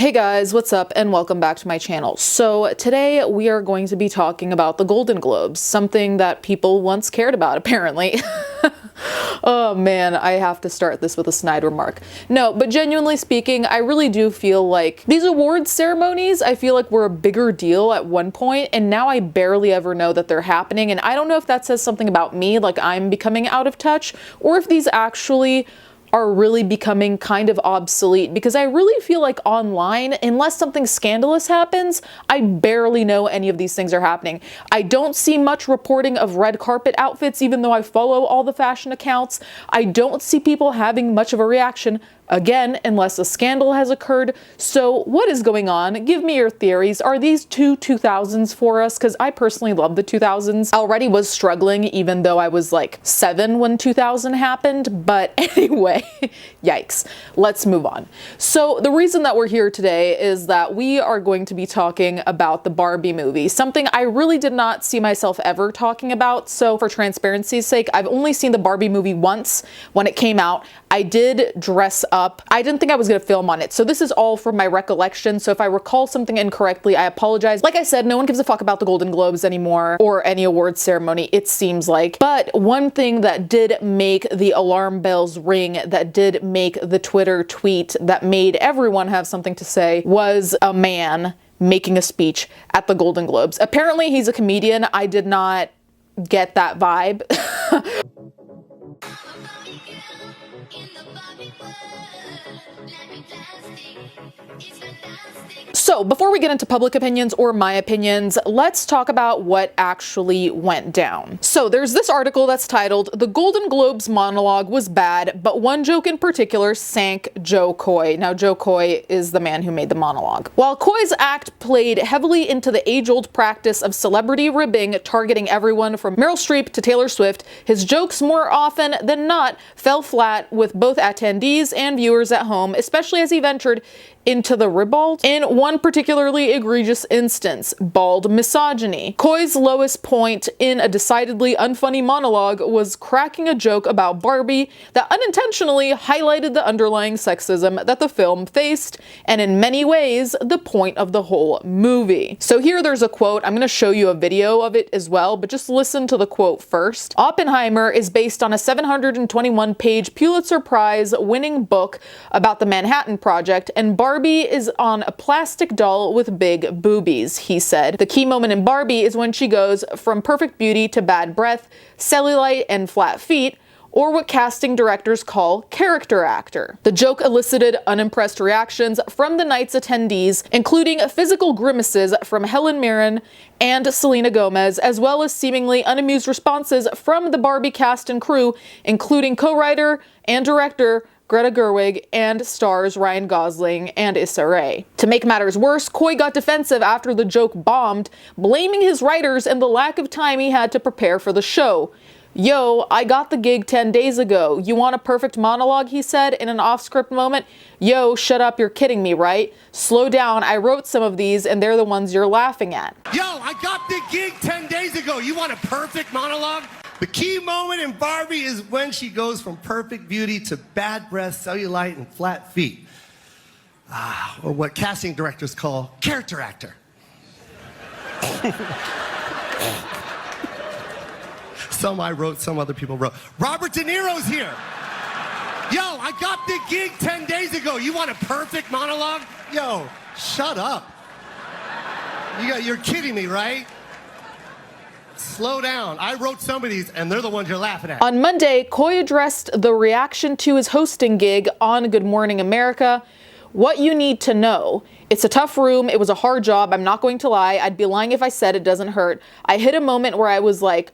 Hey guys, what's up and welcome back to my channel. So today we are going to be talking about the Golden Globes, something that people once cared about apparently. Oh man, I have to start this with a snide remark. No, but genuinely speaking, I really do feel like these awards ceremonies, I feel like were a bigger deal at one point, and now I barely ever know that they're happening. And I don't know if that says something about me, like I'm becoming out of touch, or if these actually are really becoming kind of obsolete, because I really feel like online, unless something scandalous happens, I barely know any of these things are happening. I don't see much reporting of red carpet outfits, even though I follow all the fashion accounts. I don't see people having much of a reaction, again, unless a scandal has occurred. So what is going on? Give me your theories. Are these 2000s for us? Because I personally love the 2000s. I already was struggling, even though I was like 7 when 2000 happened. But anyway, yikes. Let's move on. So the reason that we're here today is that we are going to be talking about the Barbie movie, something I really did not see myself ever talking about. So for transparency's sake, I've only seen the Barbie movie once when it came out. I did dress up. I didn't think I was going to film on it. So this is all from my recollection. So if I recall something incorrectly, I apologize. Like I said, no one gives a fuck about the Golden Globes anymore or any awards ceremony, it seems like. But one thing that did make the alarm bells ring, that did make the Twitter tweet, that made everyone have something to say, was a man making a speech at the Golden Globes. Apparently he's a comedian. I did not get that vibe. So before we get into public opinions or my opinions, let's talk about what actually went down. So there's this article that's titled, "The Golden Globes monologue was bad, but one joke in particular sank Joe Coy." Now, Joe Coy is the man who made the monologue. While Coy's act played heavily into the age-old practice of celebrity ribbing, targeting everyone from Meryl Streep to Taylor Swift, his jokes more often than not fell flat with both attendees and viewers at home, especially as he ventured into the ribald. In one particularly egregious instance, bald misogyny. Coy's lowest point in a decidedly unfunny monologue was cracking a joke about Barbie that unintentionally highlighted the underlying sexism that the film faced, and in many ways, the point of the whole movie. So here there's a quote. I'm going to show you a video of it as well, but just listen to the quote first. "Oppenheimer is based on a 721-page Pulitzer Prize winning book about the Manhattan Project, and Barbie is on a plastic doll with big boobies," he said. "The key moment in Barbie is when she goes from perfect beauty to bad breath, cellulite, and flat feet, or what casting directors call character actor." The joke elicited unimpressed reactions from the night's attendees, including physical grimaces from Helen Mirren and Selena Gomez, as well as seemingly unamused responses from the Barbie cast and crew, including co-writer and director Greta Gerwig and stars Ryan Gosling and Issa Rae. To make matters worse, Coy got defensive after the joke bombed, blaming his writers and the lack of time he had to prepare for the show. "Yo, I got the gig 10 days ago. You want a perfect monologue?" he said in an off-script moment. "Yo, shut up, you're kidding me, right? Slow down, I wrote some of these and they're the ones you're laughing at." "Yo, I got the gig 10 days ago. You want a perfect monologue? The key moment in Barbie is when she goes from perfect beauty to bad breath, cellulite, and flat feet. Or what casting directors call character actor." Some I wrote, some other people wrote. "Robert De Niro's here. Yo, I got the gig 10 days ago. You want a perfect monologue? Yo, shut up. You're kidding me, right? Slow down. I wrote some of these, and they're the ones you're laughing at." On Monday, Coy addressed the reaction to his hosting gig on Good Morning America. "What you need to know. It's a tough room. It was a hard job. I'm not going to lie. I'd be lying if I said it doesn't hurt. I hit a moment where I was like,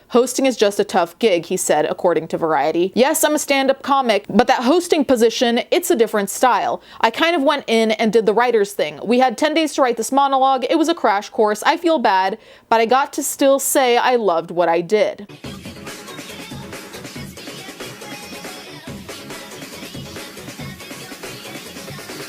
hosting is just a tough gig," he said, according to Variety. "Yes, I'm a stand-up comic, but that hosting position, it's a different style. I kind of went in and did the writer's thing. We had 10 days to write this monologue. It was a crash course. I feel bad, but I got to still say I loved what I did."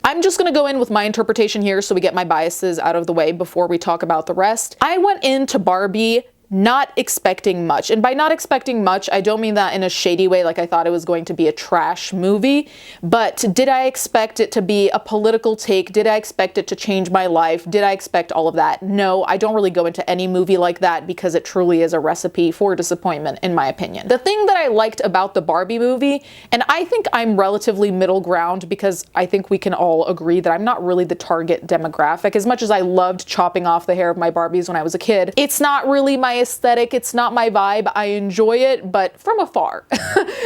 I'm just going to go in with my interpretation here so we get my biases out of the way before we talk about the rest. I went into Barbie not expecting much. And by not expecting much, I don't mean that in a shady way, like I thought it was going to be a trash movie, but did I expect it to be a political take? Did I expect it to change my life? Did I expect all of that? No, I don't really go into any movie like that because it truly is a recipe for disappointment, in my opinion. The thing that I liked about the Barbie movie, and I think I'm relatively middle ground because I think we can all agree that I'm not really the target demographic. As much as I loved chopping off the hair of my Barbies when I was a kid, it's not really my aesthetic, it's not my vibe. I enjoy it, but from afar.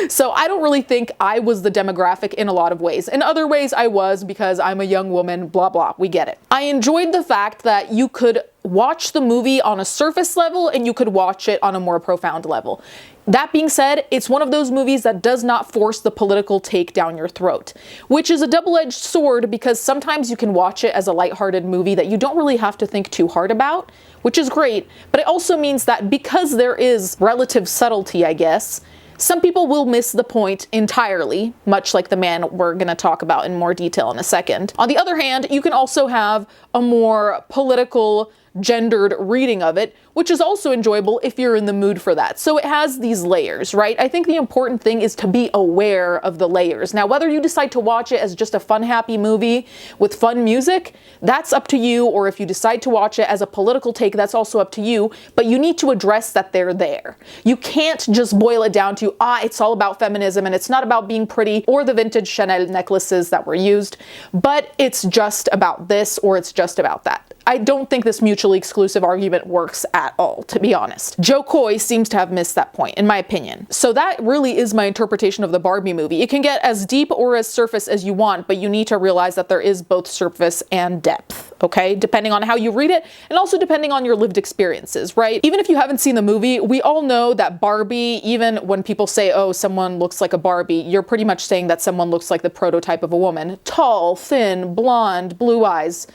So I don't really think I was the demographic in a lot of ways. In other ways I was, because I'm a young woman, blah blah, we get it. I enjoyed the fact that you could watch the movie on a surface level and you could watch it on a more profound level. That being said, it's one of those movies that does not force the political take down your throat, which is a double-edged sword because sometimes you can watch it as a lighthearted movie that you don't really have to think too hard about, which is great, but it also means that because there is relative subtlety, I guess, some people will miss the point entirely, much like the man we're going to talk about in more detail in a second. On the other hand, you can also have a more political, gendered reading of it, which is also enjoyable if you're in the mood for that. So it has these layers, right? I think the important thing is to be aware of the layers. Now, whether you decide to watch it as just a fun, happy movie with fun music, that's up to you, or if you decide to watch it as a political take, that's also up to you, but you need to address that they're there. You can't just boil it down to, it's all about feminism and it's not about being pretty or the vintage Chanel necklaces that were used, but it's just about this or it's just about that. I don't think this mutually exclusive argument works at all, to be honest. Jo Koy seems to have missed that point, in my opinion. So that really is my interpretation of the Barbie movie. It can get as deep or as surface as you want, but you need to realize that there is both surface and depth, okay? Depending on how you read it, and also depending on your lived experiences, right? Even if you haven't seen the movie, we all know that Barbie, even when people say, oh, someone looks like a Barbie, you're pretty much saying that someone looks like the prototype of a woman. Tall, thin, blonde, blue eyes.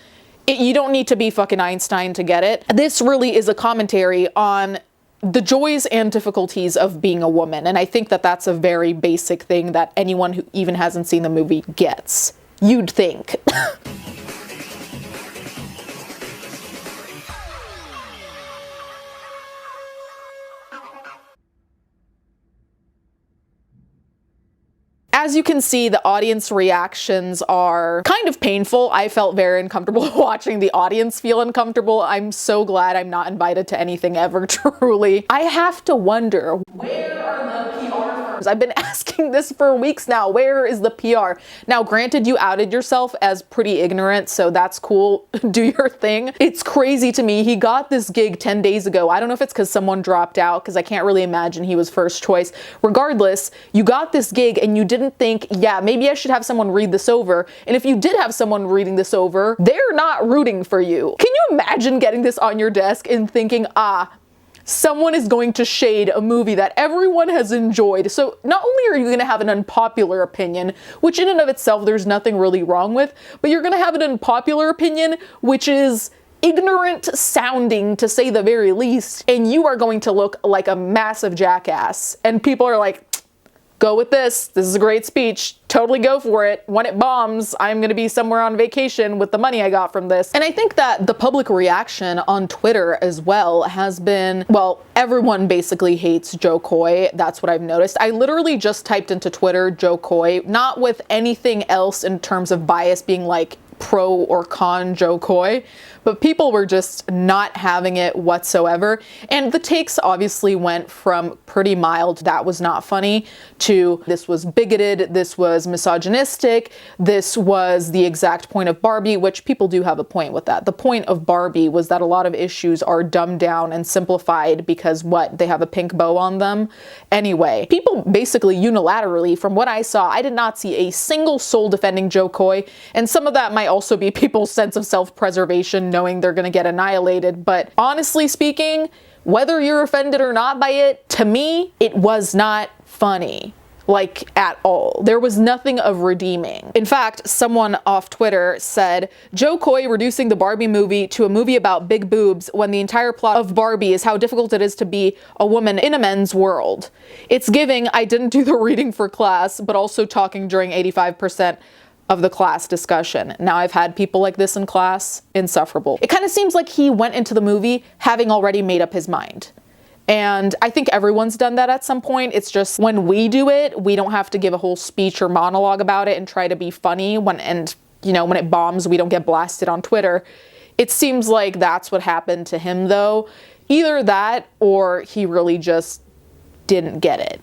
You don't need to be fucking Einstein to get it. This really is a commentary on the joys and difficulties of being a woman. And I think that that's a very basic thing that anyone who even hasn't seen the movie gets. You'd think. As you can see, the audience reactions are kind of painful. I felt very uncomfortable watching the audience feel uncomfortable. I'm so glad I'm not invited to anything ever, truly. I have to wonder, where are the PR firms? I've been asking this for weeks now. Where is the PR? Now, granted, you outed yourself as pretty ignorant, so that's cool. Do your thing. It's crazy to me. He got this gig 10 days ago. I don't know if it's because someone dropped out, because I can't really imagine he was first choice. Regardless, you got this gig and you didn't think, yeah, maybe I should have someone read this over. And if you did have someone reading this over, they're not rooting for you. Can you imagine getting this on your desk and thinking, someone is going to shade a movie that everyone has enjoyed. So not only are you going to have an unpopular opinion, which in and of itself there's nothing really wrong with, but you're going to have an unpopular opinion which is ignorant sounding, to say the very least, and you are going to look like a massive jackass. And people are like, go with this. This is a great speech. Totally go for it. When it bombs, I'm going to be somewhere on vacation with the money I got from this. And I think that the public reaction on Twitter as well has been, well, everyone basically hates Jo Koy. That's what I've noticed. I literally just typed into Twitter Jo Koy, not with anything else in terms of bias being like pro or con Jo Koy, but people were just not having it whatsoever. And the takes obviously went from pretty mild, that was not funny, to this was bigoted, this was misogynistic, this was the exact point of Barbie, which people do have a point with that. The point of Barbie was that a lot of issues are dumbed down and simplified because they have a pink bow on them. Anyway, people basically unilaterally, from what I saw, I did not see a single soul defending Jo Koy, and some of that might also be people's sense of self-preservation, knowing they're going to get annihilated. But honestly speaking, whether you're offended or not by it, to me, it was not funny. Like, at all. There was nothing of redeeming. In fact, someone off Twitter said, Jo Koy reducing the Barbie movie to a movie about big boobs when the entire plot of Barbie is how difficult it is to be a woman in a men's world. It's giving, I didn't do the reading for class, but also talking during 85% of the class discussion. Now, I've had people like this in class, insufferable. It kind of seems like he went into the movie having already made up his mind. And I think everyone's done that at some point. It's just when we do it, we don't have to give a whole speech or monologue about it and try to be funny when it bombs, we don't get blasted on Twitter. It seems like that's what happened to him though. Either that or he really just didn't get it.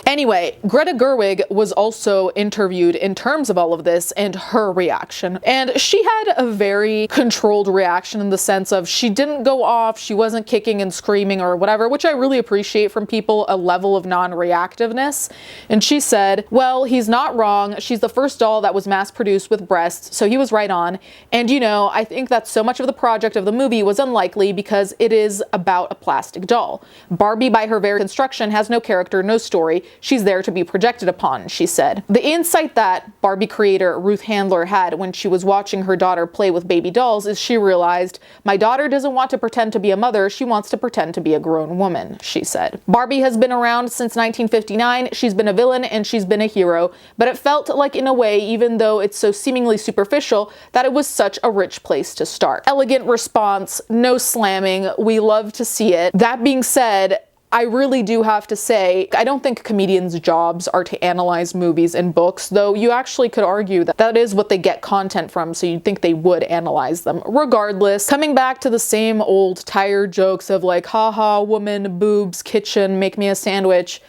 Anyway, Greta Gerwig was also interviewed in terms of all of this and her reaction. And she had a very controlled reaction in the sense of she didn't go off, she wasn't kicking and screaming or whatever, which I really appreciate from people, a level of non-reactiveness. And she said, well, he's not wrong. She's the first doll that was mass produced with breasts, so he was right on. And I think that so much of the project of the movie was unlikely because it is about a plastic doll. Barbie, by her very construction, has no character, no story. She's there to be projected upon, she said. The insight that Barbie creator Ruth Handler had when she was watching her daughter play with baby dolls is she realized, my daughter doesn't want to pretend to be a mother, she wants to pretend to be a grown woman, she said. Barbie has been around since 1959, she's been a villain and she's been a hero, but it felt like in a way, even though it's so seemingly superficial, that it was such a rich place to start. Elegant response, no slamming, we love to see it. That being said, I really do have to say, I don't think comedians' jobs are to analyze movies and books, though you actually could argue that that is what they get content from, so you'd think they would analyze them. Regardless, coming back to the same old tired jokes of like, haha, woman, boobs, kitchen, make me a sandwich.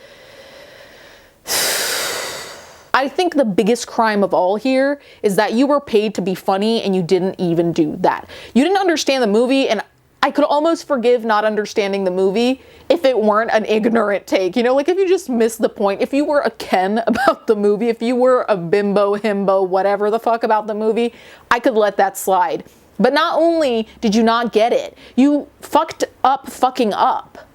I think the biggest crime of all here is that you were paid to be funny and you didn't even do that. You didn't understand the movie, and I could almost forgive not understanding the movie if it weren't an ignorant take. Like if you just missed the point, if you were a Ken about the movie, if you were a bimbo, himbo, whatever the fuck about the movie, I could let that slide. But not only did you not get it, you fucked up fucking up.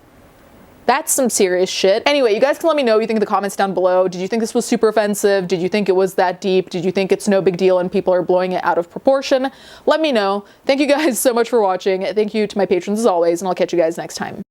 That's some serious shit. Anyway, you guys can let me know what you think in the comments down below. Did you think this was super offensive? Did you think it was that deep? Did you think it's no big deal and people are blowing it out of proportion? Let me know. Thank you guys so much for watching. Thank you to my patrons as always, and I'll catch you guys next time.